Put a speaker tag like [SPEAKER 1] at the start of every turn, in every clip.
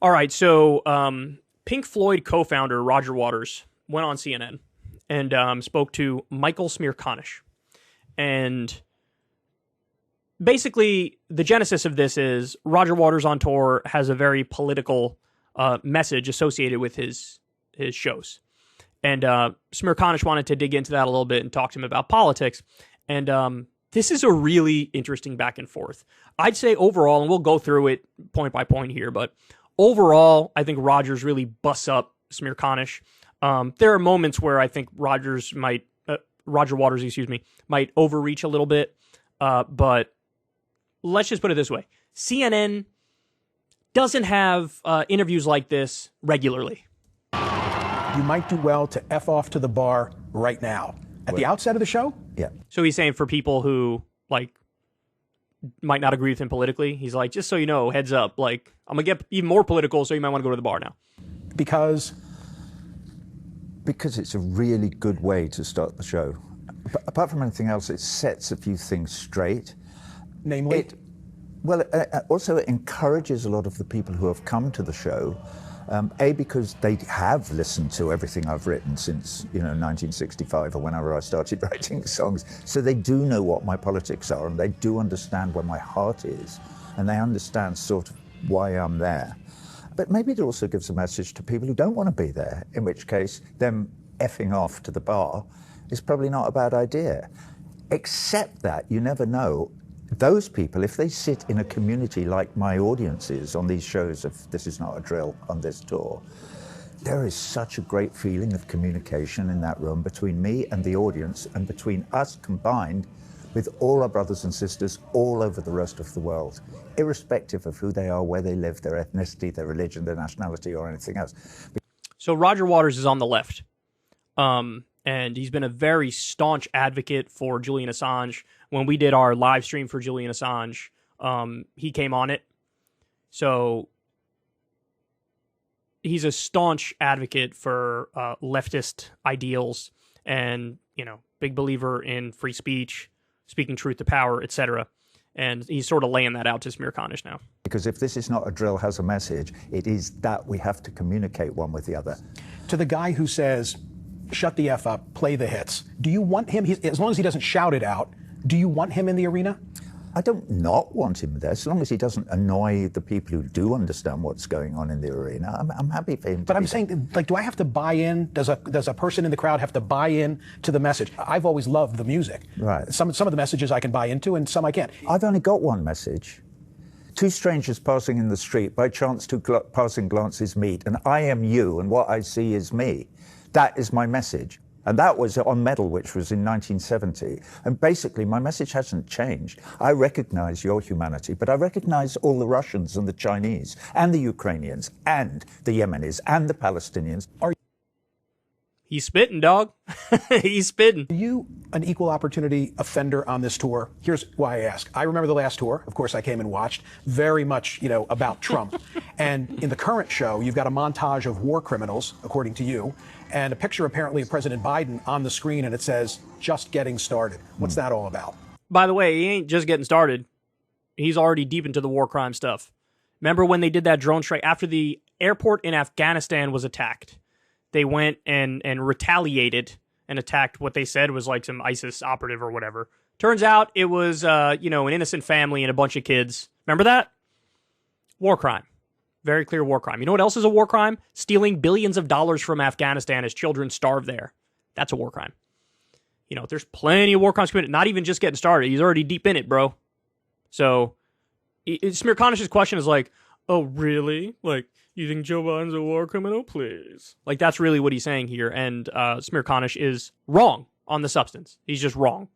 [SPEAKER 1] All right, so Pink Floyd co-founder Roger Waters went on CNN and spoke to Michael Smerconish. And basically, the genesis of this is Roger Waters on tour has a very political message associated with his shows. And Smerconish wanted to dig into that a little bit and talk to him about politics. And this is a really interesting back and forth. I'd say overall, and we'll go through it point by point here, but overall, I think Rogers really busts up Smerconish. There are moments where I think Roger Waters, might overreach a little bit. But let's just put it this way. CNN doesn't have interviews like this regularly.
[SPEAKER 2] You might do well to F off to the bar right now. At the outset of the show?
[SPEAKER 3] Yeah.
[SPEAKER 1] So he's saying for people who, like, might not agree with him politically, he's like, just so you know, heads up, like, I'm going to get even more political, so you might want to go to the bar now.
[SPEAKER 2] Because
[SPEAKER 3] it's a really good way to start the show. But apart from anything else, it sets a few things straight.
[SPEAKER 2] Namely?
[SPEAKER 3] Also it encourages a lot of the people who have come to the show, because they have listened to everything I've written since, 1965 or whenever I started writing songs. So they do know what my politics are, and they do understand where my heart is, and they understand sort of why I'm there. But maybe it also gives a message to people who don't want to be there, in which case them effing off to the bar is probably not a bad idea. Except that you never know. Those people, if they sit in a community like my audience is on these shows of This Is Not a Drill on this tour, there is such a great feeling of communication in that room between me and the audience, and between us combined with all our brothers and sisters all over the rest of the world, irrespective of who they are, where they live, their ethnicity, their religion, their nationality, or anything else.
[SPEAKER 1] So Roger Waters is on the left. And he's been a very staunch advocate for Julian Assange. When we did our live stream for Julian Assange, he came on it. So he's a staunch advocate for leftist ideals and, big believer in free speech, speaking truth to power, etc. And he's sort of laying that out to Smerconish now.
[SPEAKER 3] Because if This Is Not a Drill has a message, it is that we have to communicate one with the other.
[SPEAKER 2] To the guy who says, shut the F up, play the hits, do you want him, as long as he doesn't shout it out, do you want him in the arena?
[SPEAKER 3] I don't not want him there, as long as he doesn't annoy the people who do understand what's going on in the arena. I'm happy for him.
[SPEAKER 2] But I'm saying, like, do I have to buy in? Does a person in the crowd have to buy in to the message? I've always loved the music.
[SPEAKER 3] Right.
[SPEAKER 2] Some of the messages I can buy into, and some I can't.
[SPEAKER 3] I've only got one message. Two strangers passing in the street, by chance two passing glances meet, and I am you, and what I see is me. That is my message. And that was on Medal, which was in 1970. And basically, my message hasn't changed. I recognize your humanity, but I recognize all the Russians and the Chinese and the Ukrainians and the Yemenis and the Palestinians.
[SPEAKER 1] He's spitting, dog. He's spitting.
[SPEAKER 2] Are you an equal opportunity offender on this tour? Here's why I ask. I remember the last tour. Of course, I came and watched. Very much, about Trump. And in the current show, you've got a montage of war criminals, according to you, and a picture apparently of President Biden on the screen, and it says, just getting started. What's that all about?
[SPEAKER 1] By the way, he ain't just getting started. He's already deep into the war crime stuff. Remember when they did that drone strike after the airport in Afghanistan was attacked? They went and retaliated and attacked what they said was like some ISIS operative or whatever. Turns out it was, an innocent family and a bunch of kids. Remember that? War crime. Very clear war crime. You know what else is a war crime? Stealing billions of dollars from Afghanistan as children starve there. That's a war crime. There's plenty of war crimes committed. Not even just getting started. He's already deep in it, bro. So, Smerconish's question is like, oh, really? Like, you think Joe Biden's a war criminal? Please. Like, that's really what he's saying here. And Smerconish is wrong on the substance. He's just wrong.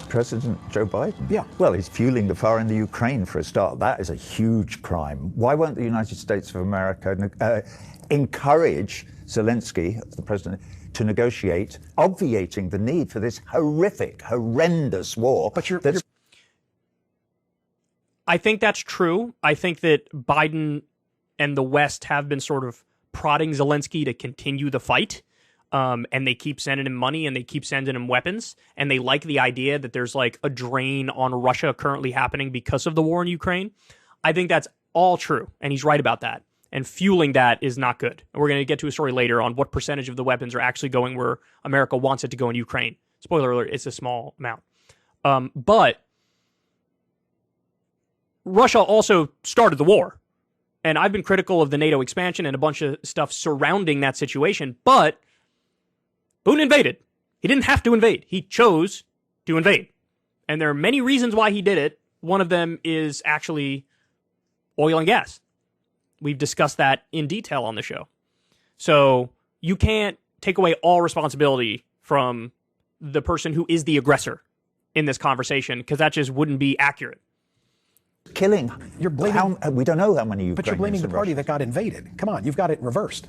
[SPEAKER 3] President Joe Biden?
[SPEAKER 2] Yeah.
[SPEAKER 3] Well, he's fueling the fire in the Ukraine for a start. That is a huge crime. Why won't the United States of America encourage Zelensky, the president, to negotiate, obviating the need for this horrific, horrendous war?
[SPEAKER 2] But
[SPEAKER 1] I think that's true. I think that Biden and the West have been sort of prodding Zelensky to continue the fight. And they keep sending him money and they keep sending him weapons. And they like the idea that there's like a drain on Russia currently happening because of the war in Ukraine. I think that's all true. And he's right about that. And fueling that is not good. And we're going to get to a story later on what percentage of the weapons are actually going where America wants it to go in Ukraine. Spoiler alert, it's a small amount. But Russia also started the war. And I've been critical of the NATO expansion and a bunch of stuff surrounding that situation. But Putin invaded. He didn't have to invade. He chose to invade. And there are many reasons why he did it. One of them is actually oil and gas. We've discussed that in detail on the show. So you can't take away all responsibility from the person who is the aggressor in this conversation, because that just wouldn't be accurate.
[SPEAKER 3] Killing.
[SPEAKER 2] You're blaming,
[SPEAKER 3] we don't know how many Ukrainians.
[SPEAKER 2] but you're blaming the party
[SPEAKER 3] Russia.
[SPEAKER 2] that got invaded. Come on, you've got it reversed.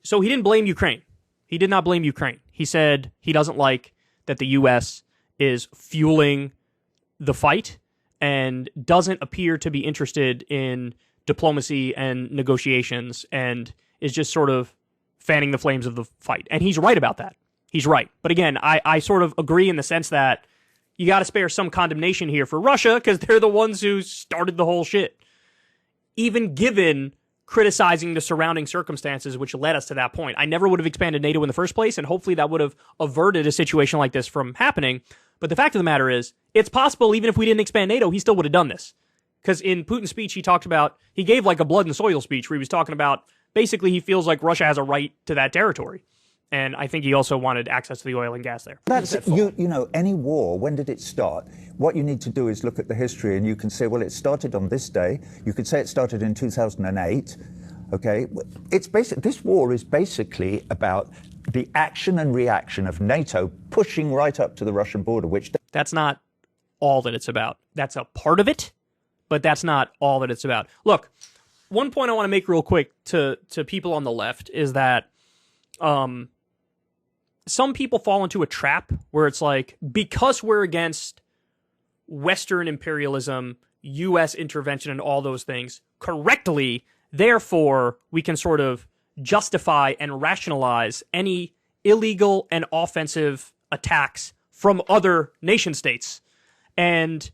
[SPEAKER 1] So he didn't blame Ukraine. He did not blame Ukraine. He said he doesn't like that the U.S. is fueling the fight and doesn't appear to be interested in diplomacy and negotiations and is just sort of fanning the flames of the fight. And he's right about that. He's right. But again, I sort of agree in the sense that you got to spare some condemnation here for Russia because they're the ones who started the whole shit. Even given criticizing the surrounding circumstances which led us to that point. I never would have expanded NATO in the first place, and hopefully that would have averted a situation like this from happening. But the fact of the matter is, it's possible even if we didn't expand NATO, he still would have done this. Because in Putin's speech, he gave like a blood and soil speech where he was talking about, basically he feels like Russia has a right to that territory. And I think he also wanted access to the oil and gas there.
[SPEAKER 3] That's, you know, any war, when did it start? What you need to do is look at the history and you can say, well, it started on this day. You could say it started in 2008. Okay, it's this war is basically about the action and reaction of NATO pushing right up to the Russian border, which...
[SPEAKER 1] That's not all that it's about. That's a part of it, but that's not all that it's about. Look, one point I want to make real quick to people on the left is that some people fall into a trap where it's like, because we're against Western imperialism, U.S. intervention, and all those things correctly, therefore we can sort of justify and rationalize any illegal and offensive attacks from other nation states. And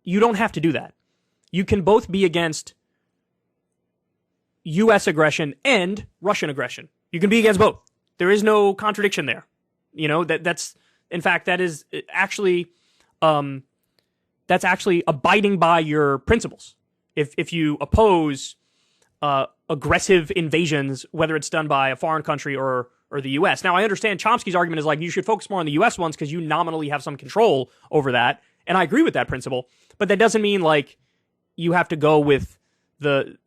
[SPEAKER 1] you don't have to do that. You can both be against U.S. aggression and Russian aggression. You can be against both. There is no contradiction there. You know, that's in fact, that is actually, that's actually abiding by your principles. If you oppose aggressive invasions, whether it's done by a foreign country or the U.S. Now, I understand Chomsky's argument is like, you should focus more on the U.S. ones because you nominally have some control over that. And I agree with that principle. But that doesn't mean like you have to go with the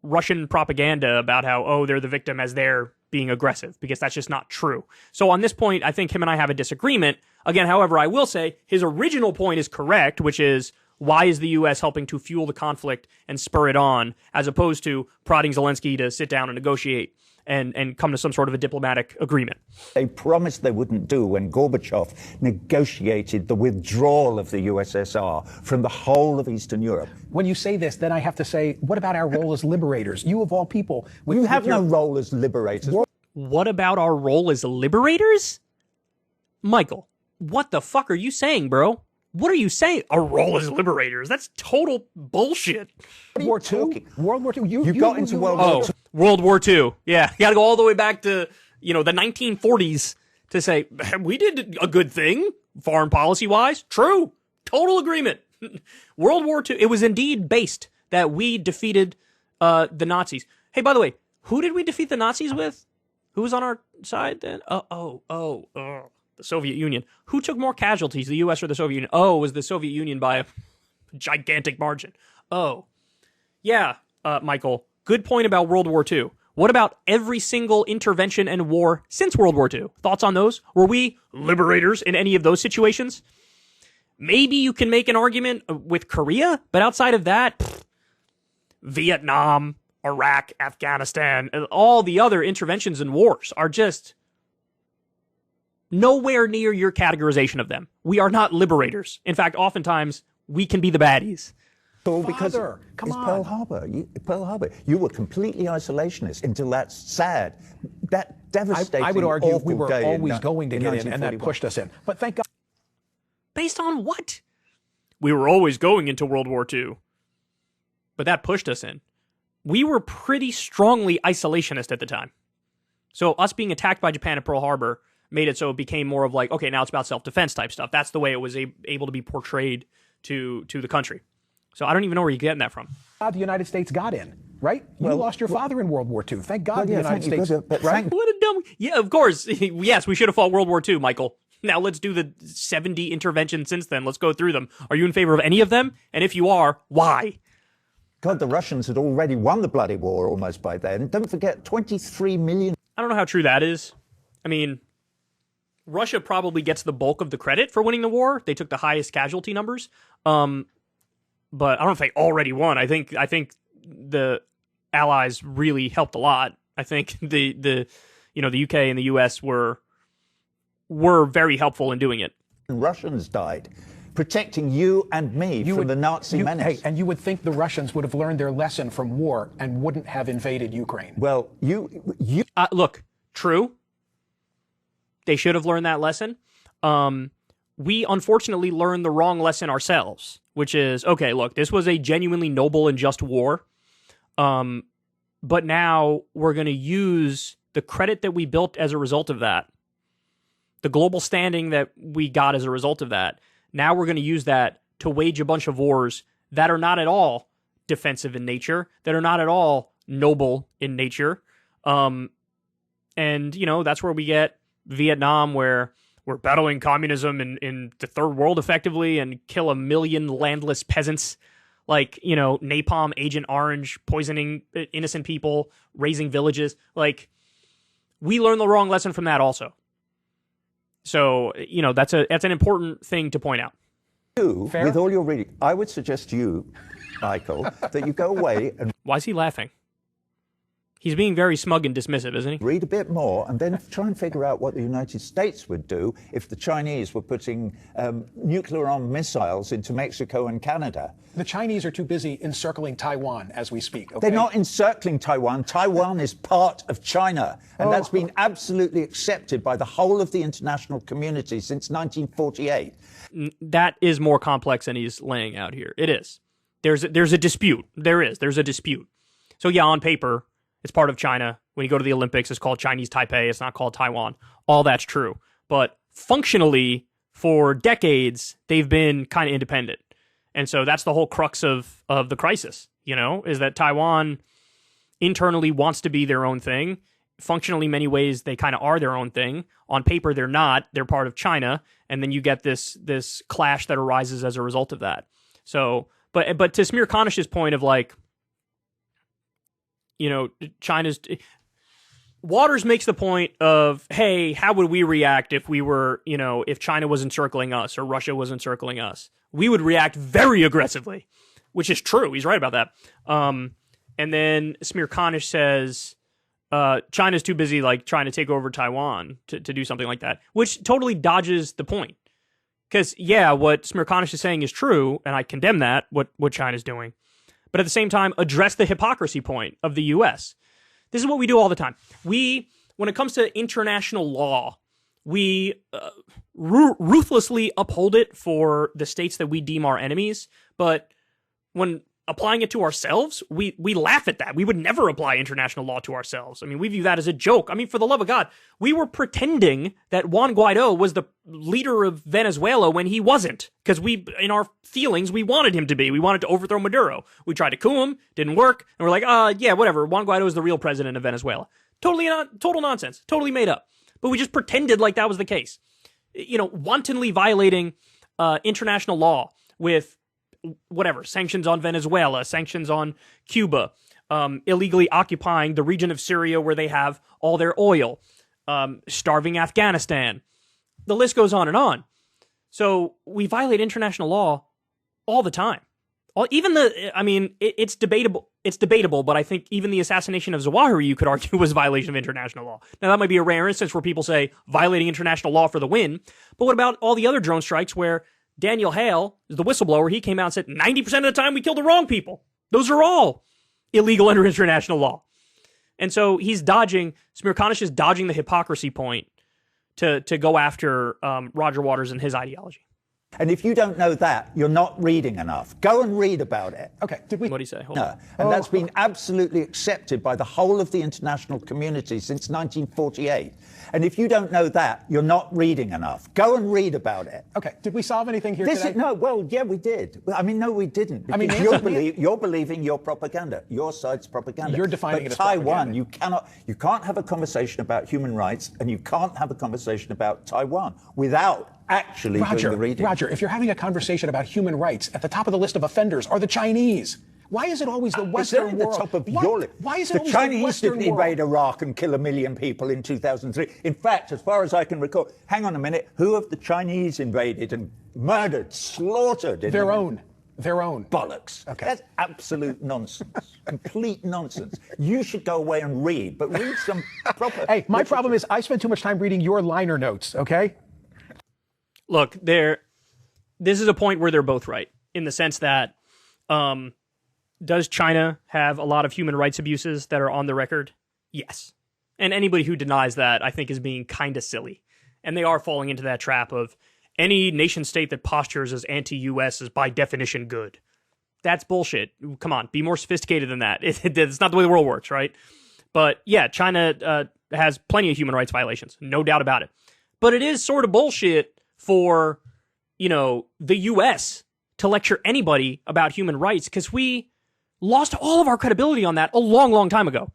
[SPEAKER 1] Russian propaganda about how, oh, they're the victim as they're being aggressive, because that's just not true. So on this point, I think him and I have a disagreement. Again, however, I will say his original point is correct, which is, why is the U.S. helping to fuel the conflict and spur it on, as opposed to prodding Zelensky to sit down and negotiate and come to some sort of a diplomatic agreement?
[SPEAKER 3] They promised they wouldn't do when Gorbachev negotiated the withdrawal of the USSR from the whole of Eastern Europe.
[SPEAKER 2] When you say this, then I have to say, what about our role as liberators? You of all people...
[SPEAKER 3] You have no role as liberators.
[SPEAKER 1] What about our role as liberators? Michael, what the fuck are you saying, bro? What are you saying? Our role as liberators? That's total bullshit.
[SPEAKER 2] World War II? World War II?
[SPEAKER 3] You got into World War II.
[SPEAKER 1] World War II. Yeah, you got to go all the way back to, the 1940s to say, we did a good thing, foreign policy-wise. True. Total agreement. World War II, it was indeed based that we defeated the Nazis. Hey, by the way, who did we defeat the Nazis with? Who was on our side then? The Soviet Union. Who took more casualties, the U.S. or the Soviet Union? Oh, it was the Soviet Union by a gigantic margin. Oh. Yeah, Michael, good point about World War II. What about every single intervention and war since World War II? Thoughts on those? Were we liberators in any of those situations? Maybe you can make an argument with Korea, but outside of that, Vietnam, Iraq, Afghanistan, and all the other interventions and wars are just nowhere near your categorization of them. We are not liberators. In fact, oftentimes, we can be the baddies.
[SPEAKER 3] All because
[SPEAKER 2] come on.
[SPEAKER 3] Pearl Harbor. Pearl Harbor. You were completely isolationist until that's sad. That devastating,
[SPEAKER 2] I would argue we were
[SPEAKER 3] day
[SPEAKER 2] always going to get in, and that
[SPEAKER 3] 1941.
[SPEAKER 2] pushed us in. But thank God.
[SPEAKER 1] Based on what? We were always going into World War II. but that pushed us in. We were pretty strongly isolationist at the time. So us being attacked by Japan at Pearl Harbor made it so it became more of like, okay, now it's about self-defense type stuff. That's the way it was able to be portrayed to the country. So I don't even know where you're getting that from.
[SPEAKER 2] The United States got in, right? You lost your father in World War II. Thank God the United States.
[SPEAKER 1] Right? What a dumb... Yeah, of course. Yes, we should have fought World War II, Michael. Now let's do the 70 interventions since then. Let's go through them. Are you in favor of any of them? And if you are, why?
[SPEAKER 3] God, the Russians had already won the bloody war almost by then. Don't forget, 23 million... I
[SPEAKER 1] don't know how true that is. I mean, Russia probably gets the bulk of the credit for winning the war. They took the highest casualty numbers. But I don't know if they already won. I think the Allies really helped a lot. I think the UK and the US were very helpful in doing it.
[SPEAKER 3] Russians died protecting you and me from the Nazi menace.
[SPEAKER 2] Hey, and you would think the Russians would have learned their lesson from war and wouldn't have invaded Ukraine.
[SPEAKER 3] Well,
[SPEAKER 1] look, true. They should have learned that lesson. We unfortunately learned the wrong lesson ourselves, which is, okay, look, this was a genuinely noble and just war. But now we're going to use the credit that we built as a result of that, the global standing that we got as a result of that. Now we're going to use that to wage a bunch of wars that are not at all defensive in nature, that are not at all noble in nature. And, that's where we get Vietnam, where we're battling communism in the third world effectively and kill 1 million landless peasants, like, napalm, Agent Orange, poisoning innocent people, raising villages. Like, we learned the wrong lesson from that also. So, that's an important thing to point out.
[SPEAKER 3] With all your reading, I would suggest to you, Michael, that you go away and...
[SPEAKER 1] Why is he laughing? He's being very smug and dismissive, isn't he?
[SPEAKER 3] Read a bit more and then try and figure out what the United States would do if the Chinese were putting nuclear-armed missiles into Mexico and Canada.
[SPEAKER 2] The Chinese are too busy encircling Taiwan as we speak. Okay?
[SPEAKER 3] They're not encircling Taiwan. Taiwan is part of China, and that's been absolutely accepted by the whole of the international community since 1948.
[SPEAKER 1] That is more complex than he's laying out here. It is. There's a dispute. There's a dispute. So yeah, on paper, it's part of China. When you go to the Olympics, it's called Chinese Taipei. It's not called Taiwan. All that's true. But functionally, for decades, they've been kind of independent. And so that's the whole crux of the crisis, is that Taiwan internally wants to be their own thing. Functionally, many ways, they kind of are their own thing. On paper, they're not. They're part of China. And then you get this clash that arises as a result of that. So, but to Samir Kanish's point of like, China's... Waters makes the point of, hey, how would we react if we were, if China was encircling us or Russia was encircling us? We would react very aggressively, which is true. He's right about that. And then Samir Kanish says, China's too busy trying to take over Taiwan to do something like that, which totally dodges the point. Because, yeah, what Samir Kanish is saying is true, and I condemn that, what China's doing. But at the same time, address the hypocrisy point of the U.S. This is what we do all the time. When it comes to international law, we ruthlessly uphold it for the states that we deem our enemies. But when applying it to ourselves, we laugh at that. We would never apply international law to ourselves. I mean, we view that as a joke. I mean, for the love of God, we were pretending that Juan Guaido was the leader of Venezuela when he wasn't. Because in our feelings, we wanted him to be. We wanted to overthrow Maduro. We tried to coup him, didn't work, and we're like, yeah, whatever. Juan Guaido is the real president of Venezuela. Total nonsense. Totally made up. But we just pretended like that was the case. Wantonly violating international law with whatever, sanctions on Venezuela, sanctions on Cuba, illegally occupying the region of Syria where they have all their oil, starving Afghanistan. The list goes on and on. So we violate international law all the time. It's debatable. It's debatable, but I think even the assassination of Zawahiri, you could argue, was a violation of international law. Now, that might be a rare instance where people say violating international law for the win. But what about all the other drone strikes where Daniel Hale, the whistleblower, he came out and said 90% of the time we killed the wrong people. Those are all illegal under international law. And so Samir Kanish is dodging the hypocrisy point to go after Roger Waters and his ideology.
[SPEAKER 3] And if you don't know that, you're not reading enough. Go and read about it.
[SPEAKER 2] Okay, did we?
[SPEAKER 1] What do you say? Hold
[SPEAKER 3] No.
[SPEAKER 1] on.
[SPEAKER 3] And that's been absolutely accepted by the whole of the international community since 1948. And if you don't know that, you're not reading enough. Go and read about it.
[SPEAKER 2] Okay, did we solve anything here today?
[SPEAKER 3] No, well, yeah, we did. I mean, no, we didn't.
[SPEAKER 2] I mean,
[SPEAKER 3] you're believing your propaganda, your side's propaganda.
[SPEAKER 2] You're defining
[SPEAKER 3] but
[SPEAKER 2] it as
[SPEAKER 3] Taiwan,
[SPEAKER 2] propaganda.
[SPEAKER 3] you can't have a conversation about human rights, and you can't have a conversation about Taiwan without actually doing the reading.
[SPEAKER 2] Roger, if you're having a conversation about human rights, at the top of the list of offenders are the Chinese. Why is it always the Western world?
[SPEAKER 3] At the top of your list.
[SPEAKER 2] Why is it
[SPEAKER 3] the
[SPEAKER 2] always
[SPEAKER 3] Chinese
[SPEAKER 2] the Western
[SPEAKER 3] didn't
[SPEAKER 2] world?
[SPEAKER 3] invade Iraq and kill 1 million people in 2003. In fact, as far as I can recall, hang on a minute, who have the Chinese invaded and murdered, slaughtered?
[SPEAKER 2] Their own.
[SPEAKER 3] Bollocks.
[SPEAKER 2] Okay.
[SPEAKER 3] That's absolute nonsense. Complete nonsense. You should go away and read, but read some proper...
[SPEAKER 2] Hey, my problem is I spend too much time reading your liner notes, okay?
[SPEAKER 1] Look, this is a point where they're both right, in the sense that does China have a lot of human rights abuses that are on the record? Yes. And anybody who denies that, I think, is being kind of silly. And they are falling into that trap of any nation state that postures as anti-US is by definition good. That's bullshit. Come on, be more sophisticated than that. It's not the way the world works, right? But yeah, China has plenty of human rights violations, no doubt about it. But it is sort of bullshit for, the US to lecture anybody about human rights, because we lost all of our credibility on that a long, long time ago.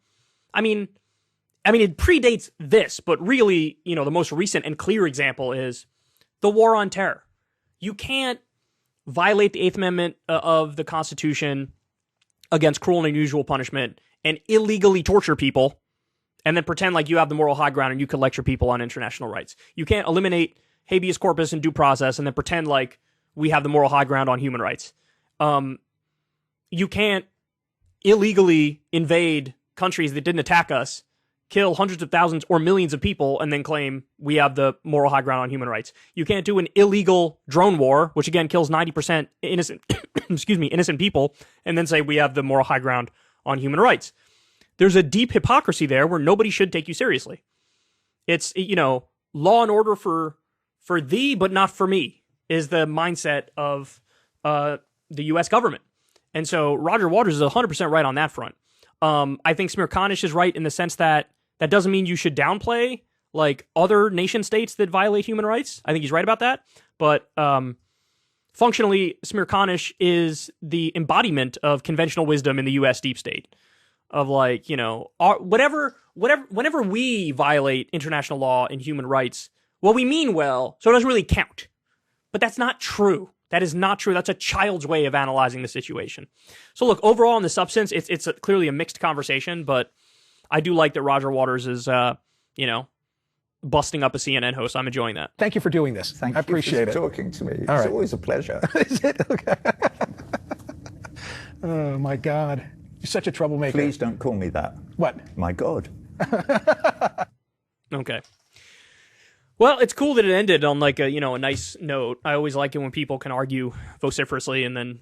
[SPEAKER 1] I mean, it predates this, but really, the most recent and clear example is the war on terror. You can't violate the Eighth Amendment of the Constitution against cruel and unusual punishment and illegally torture people and then pretend like you have the moral high ground and you can lecture people on international rights. You can't eliminate habeas corpus and due process and then pretend like we have the moral high ground on human rights. You can't illegally invade countries that didn't attack us, kill hundreds of thousands or millions of people, and then claim we have the moral high ground on human rights. You can't do an illegal drone war, which again kills 90% innocent, innocent people, and then say we have the moral high ground on human rights. There's a deep hypocrisy there where nobody should take you seriously. It's, law and order for thee, but not for me, is the mindset of the U.S. government. And so Roger Waters is 100% right on that front. I think Smirkanish is right in the sense that doesn't mean you should downplay like other nation states that violate human rights. I think he's right about that. But functionally, Smirkanish is the embodiment of conventional wisdom in the U.S. deep state. Of like, whenever we violate international law and human rights, well, we mean well, so it doesn't really count. But that's not true. That is not true. That's a child's way of analyzing the situation. So look, overall in the substance, it's clearly a mixed conversation, but I do like that Roger Waters is, busting up a CNN host. I'm enjoying that.
[SPEAKER 2] Thank you for doing this.
[SPEAKER 3] Thank
[SPEAKER 2] I appreciate
[SPEAKER 3] you for
[SPEAKER 2] it.
[SPEAKER 3] talking to me. It's
[SPEAKER 2] right.
[SPEAKER 3] always a pleasure.
[SPEAKER 2] Is it? Okay. Oh, my God. You're such a troublemaker.
[SPEAKER 3] Please don't call me that.
[SPEAKER 2] What?
[SPEAKER 3] My God.
[SPEAKER 1] Okay. Well, it's cool that it ended on like a nice note. I always like it when people can argue vociferously and then,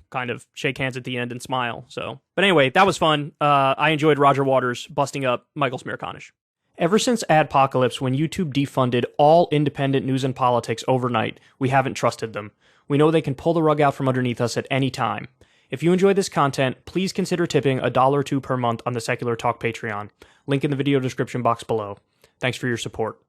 [SPEAKER 1] kind of shake hands at the end and smile. So, but anyway, that was fun. I enjoyed Roger Waters busting up Michael Smirkanish. Ever since Adpocalypse, when YouTube defunded all independent news and politics overnight, we haven't trusted them. We know they can pull the rug out from underneath us at any time. If you enjoy this content, please consider tipping $1 or $2 per month on the Secular Talk Patreon. Link in the video description box below. Thanks for your support.